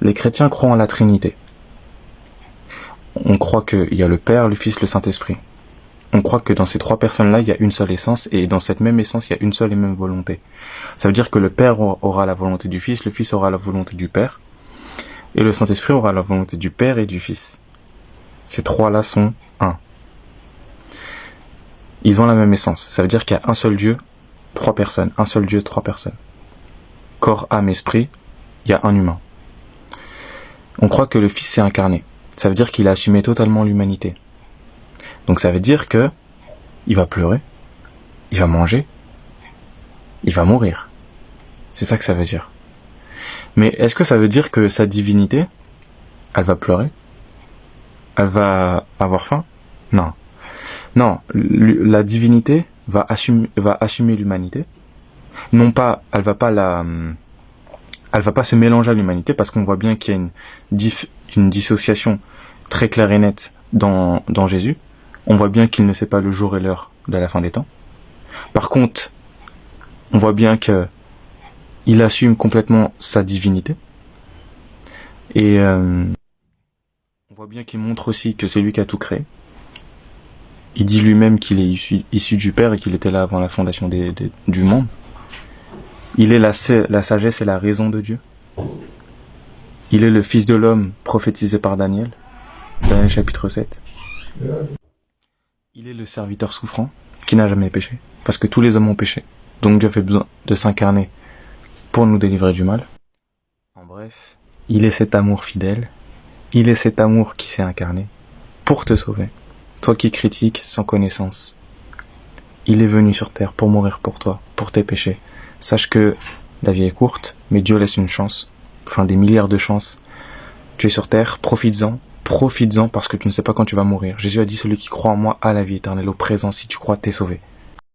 Les chrétiens croient en la Trinité. On croit qu'il y a le Père, le Fils, le Saint-Esprit. On croit que dans ces trois personnes-là, il y a une seule essence, et dans cette même essence, il y a une seule et même volonté. Ça veut dire que le Père aura la volonté du Fils, le Fils aura la volonté du Père, et le Saint-Esprit aura la volonté du Père et du Fils. Ces trois-là sont un. Ils ont la même essence. Ça veut dire qu'il y a un seul Dieu, trois personnes. Un seul Dieu, trois personnes. Corps, âme, esprit, il y a un humain. On croit que le Fils s'est incarné. Ça veut dire qu'il a assumé totalement l'humanité. Donc ça veut dire que il va pleurer, il va manger, il va mourir. C'est ça que ça veut dire. Mais est-ce que ça veut dire que sa divinité, elle va pleurer? Elle va avoir faim? Non. Non, la divinité va assumer l'humanité. Non pas, elle va pas se mélanger à l'humanité, parce qu'on voit bien qu'il y a une dissociation très claire et nette dans Jésus. On voit bien qu'il ne sait pas le jour et l'heure de la fin des temps. Par contre, on voit bien que il assume complètement sa divinité. Et on voit bien qu'il montre aussi que c'est lui qui a tout créé. Il dit lui-même qu'il est issu du Père et qu'il était là avant la fondation du monde. Il est la sagesse et la raison de Dieu. Il est le Fils de l'homme prophétisé par Daniel. Daniel chapitre 7. Il est le serviteur souffrant qui n'a jamais péché. Parce que tous les hommes ont péché. Donc Dieu a fait besoin de s'incarner pour nous délivrer du mal. En bref, il est cet amour fidèle. Il est cet amour qui s'est incarné pour te sauver. Toi qui critiques sans connaissance. Il est venu sur terre pour mourir pour toi, pour tes péchés. Sache que la vie est courte, mais Dieu laisse une chance. Enfin, des milliards de chances. Tu es sur terre, profites-en parce que tu ne sais pas quand tu vas mourir. Jésus a dit, celui qui croit en moi a la vie éternelle au présent. Si tu crois, t'es sauvé.